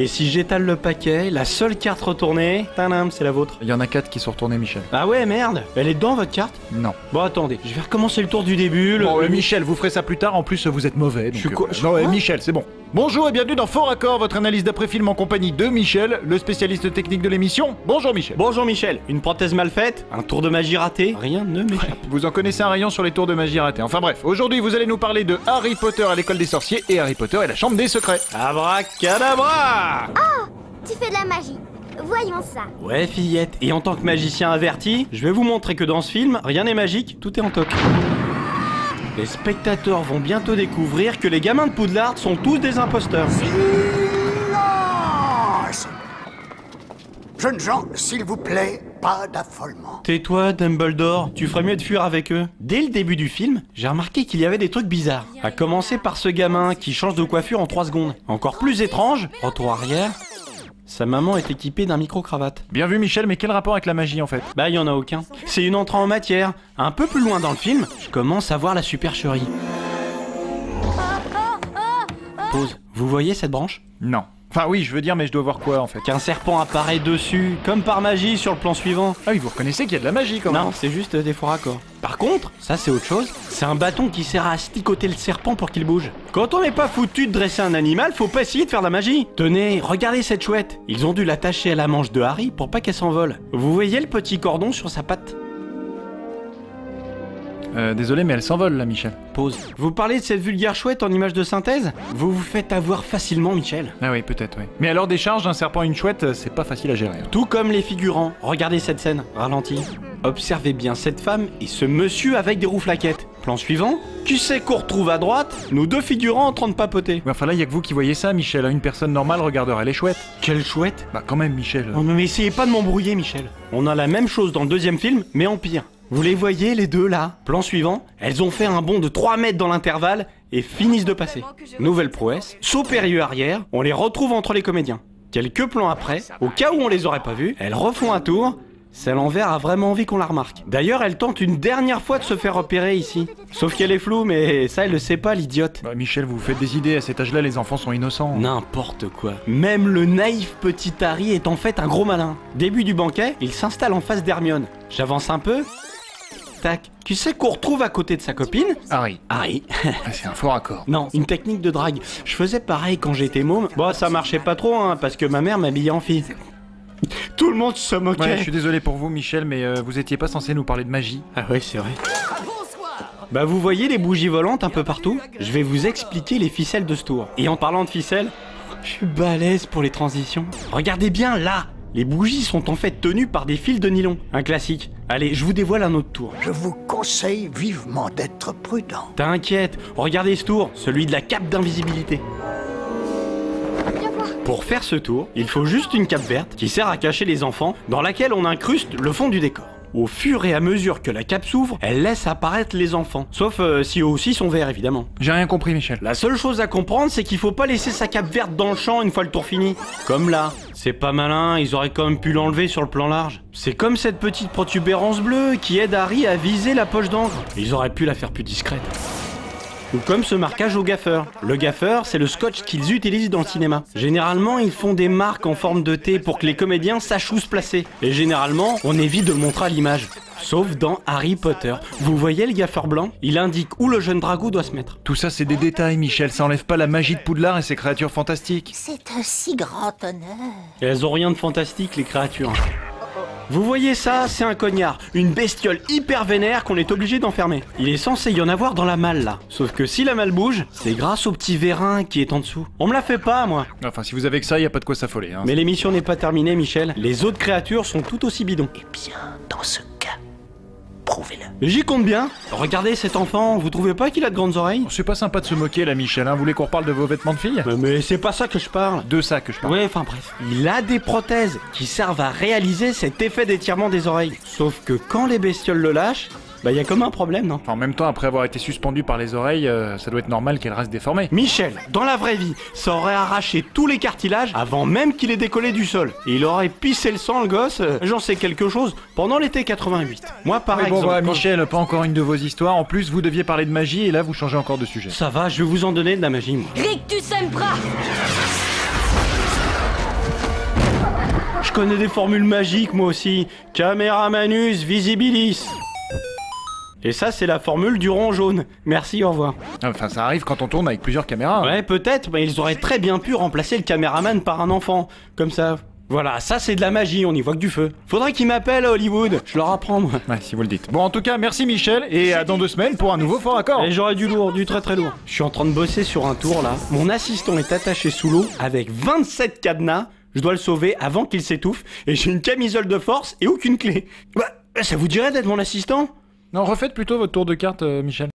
Et si j'étale le paquet, la seule carte retournée, tadam, c'est la vôtre. Il y en a 4 qui sont retournés, Michel. Ah ouais, merde. Elle est dedans, votre carte? Non. Bon, attendez, je vais recommencer le tour du début. Bon, Michel, vous ferez ça plus tard, en plus vous êtes mauvais. Donc, Je suis quoi non, Michel, c'est bon. Bonjour et bienvenue dans Faux Raccord, votre analyse d'après-film en compagnie de Michel, le spécialiste technique de l'émission. Bonjour Michel. Bonjour Michel, une prothèse mal faite, un tour de magie raté, rien ne m'échappe. Vous en connaissez un rayon sur les tours de magie ratés. Enfin bref, aujourd'hui vous allez nous parler de Harry Potter à l'école des sorciers et Harry Potter et la chambre des secrets. Abracadabra! Tu fais de la magie. Voyons ça. Ouais fillette, et en tant que magicien averti, je vais vous montrer que dans ce film, rien n'est magique, tout est en toc. Les spectateurs vont bientôt découvrir que les gamins de Poudlard sont tous des imposteurs. Silence! Jeunes gens, s'il vous plaît, pas d'affolement. Tais-toi, Dumbledore, tu ferais mieux de fuir avec eux. Dès le début du film, j'ai remarqué qu'il y avait des trucs bizarres. À commencer par ce gamin qui change de coiffure en 3 secondes. Encore plus étrange, retour arrière, sa maman est équipée d'un micro-cravate. Bien vu Michel, mais quel rapport avec la magie en fait? Bah y en a aucun. C'est une entrée en matière. Un peu plus loin dans le film, je commence à voir la supercherie. Pause. Vous voyez cette branche? Non. Enfin oui, je veux dire, mais je dois voir quoi en fait? Qu'un serpent apparaît dessus, comme par magie sur le plan suivant. Ah oui, vous reconnaissez qu'il y a de la magie quand même. Non, c'est juste des faux raccords. Par contre, ça c'est autre chose, c'est un bâton qui sert à asticoter le serpent pour qu'il bouge. Quand on n'est pas foutu de dresser un animal, faut pas essayer de faire de la magie. Tenez, regardez cette chouette. Ils ont dû l'attacher à la manche de Harry pour pas qu'elle s'envole. Vous voyez le petit cordon sur sa patte? Désolé, mais elle s'envole là, Michel. Pause. Vous parlez de cette vulgaire chouette en image de synthèse? Vous vous faites avoir facilement, Michel. Ah oui, peut-être, oui. Mais alors des charges d'un serpent et une chouette, c'est pas facile à gérer. Hein. Tout comme les figurants. Regardez cette scène, ralenti. Observez bien cette femme et ce monsieur avec des rouflaquettes. Plan suivant. Qui c'est qu'on retrouve à droite? Nos 2 figurants en train de papoter. Mais enfin là, y a que vous qui voyez ça, Michel. Une personne normale regarderait les chouettes. Quelle chouette? Bah quand même, Michel. Non mais essayez pas de m'embrouiller, Michel. On a la même chose dans le 2e film, mais en pire. Vous les voyez les deux là? Plan suivant, elles ont fait un bond de 3 mètres dans l'intervalle et finissent de passer. Nouvelle prouesse, saut périlleux arrière, on les retrouve entre les comédiens. Quelques plans après, au cas où on les aurait pas vus, elles refont un tour. Celle en vert a vraiment envie qu'on la remarque. D'ailleurs, elle tente une dernière fois de se faire repérer ici. Sauf qu'elle est floue, mais ça elle le sait pas l'idiote. Bah Michel, vous vous faites des idées, à cet âge-là les enfants sont innocents. N'importe quoi. Même le naïf petit Harry est en fait un gros malin. Début du banquet, il s'installe en face d'Hermione. J'avance un peu. Tac. Qui c'est qu'on retrouve à côté de sa copine? Harry. Harry. C'est un faux raccord. Non, une technique de drague. Je faisais pareil quand j'étais môme. Bon, ça marchait pas trop, hein, parce que ma mère m'habillait en fille. Tout le monde se moquait. Ouais, je suis désolé pour vous, Michel, mais vous étiez pas censé nous parler de magie. Ah ouais, c'est vrai. Bah vous voyez les bougies volantes un peu partout? Je vais vous expliquer les ficelles de ce tour. Et en parlant de ficelles, je suis balèze pour les transitions. Regardez bien là. Les bougies sont en fait tenues par des fils de nylon. Un classique. Allez, je vous dévoile un autre tour. Je vous conseille vivement d'être prudent. T'inquiète, regardez ce tour, celui de la cape d'invisibilité. Pour faire ce tour, il faut juste une cape verte qui sert à cacher les enfants, dans laquelle on incruste le fond du décor. Au fur et à mesure que la cape s'ouvre, elle laisse apparaître les enfants. Sauf si eux aussi sont verts, évidemment. J'ai rien compris, Michel. La seule chose à comprendre, c'est qu'il faut pas laisser sa cape verte dans le champ une fois le tour fini. Comme là. C'est pas malin, ils auraient quand même pu l'enlever sur le plan large. C'est comme cette petite protubérance bleue qui aide Harry à viser la poche d'encre. Ils auraient pu la faire plus discrète. Ou comme ce marquage au gaffeur. Le gaffeur, c'est le scotch qu'ils utilisent dans le cinéma. Généralement, ils font des marques en forme de T pour que les comédiens sachent où se placer. Et généralement, on évite de le montrer à l'image. Sauf dans Harry Potter. Vous voyez le gaffeur blanc? Il indique où le jeune drago doit se mettre. Tout ça, c'est des détails, Michel. Ça enlève pas la magie de Poudlard et ses créatures fantastiques. C'est un si grand honneur. Et elles ont rien de fantastique, les créatures. Vous voyez ça, c'est un cognard, une bestiole hyper vénère qu'on est obligé d'enfermer. Il est censé y en avoir dans la malle là. Sauf que si la malle bouge, c'est grâce au petit vérin qui est en dessous. On me la fait pas, moi. Enfin, si vous avez que ça, y a pas de quoi s'affoler. Hein. Mais l'émission n'est pas terminée, Michel. Les autres créatures sont tout aussi bidons. Eh bien, dans ce cas, prouvez-le. J'y compte bien. Regardez cet enfant, vous trouvez pas qu'il a de grandes oreilles? C'est pas sympa de se moquer là, Michel. Hein. Vous voulez qu'on reparle de vos vêtements de fille? Mais c'est pas ça que je parle. De ça que je parle. Ouais, enfin bref. Il a des prothèses qui servent à réaliser cet effet d'étirement des oreilles. Sauf que quand les bestioles le lâchent, bah y a comme un problème, non? En même temps, après avoir été suspendu par les oreilles, ça doit être normal qu'elle reste déformée. Michel, dans la vraie vie, ça aurait arraché tous les cartilages avant même qu'il ait décollé du sol. Et il aurait pissé le sang, le gosse, j'en sais quelque chose, pendant l'été 88. Moi, par Mais exemple... bon, voilà, quand- Michel, pas encore une de vos histoires. En plus, vous deviez parler de magie et là, vous changez encore de sujet. Ça va, je vais vous en donner de la magie, moi. Rictus Sempra. je connais des formules magiques moi aussi. Cameramanus visibilis. Et ça, c'est la formule du rond jaune. Merci, au revoir. Enfin, ça arrive quand on tourne avec plusieurs caméras. Ouais, peut-être, mais ils auraient très bien pu remplacer le caméraman par un enfant. Comme ça. Voilà, ça c'est de la magie, on n'y voit que du feu. Faudrait qu'ils m'appellent à Hollywood, je leur apprends moi. Ouais, si vous le dites. Bon, en tout cas, merci Michel, et à dans 2 semaines pour un nouveau Fort Accord. Et j'aurai du lourd, du très très lourd. Je suis en train de bosser sur un tour là. Mon assistant est attaché sous l'eau avec 27 cadenas. Je dois le sauver avant qu'il s'étouffe. Et j'ai une camisole de force et aucune clé. Bah, ça vous dirait d'être mon assistant ? Non, refaites plutôt votre tour de carte, Michel.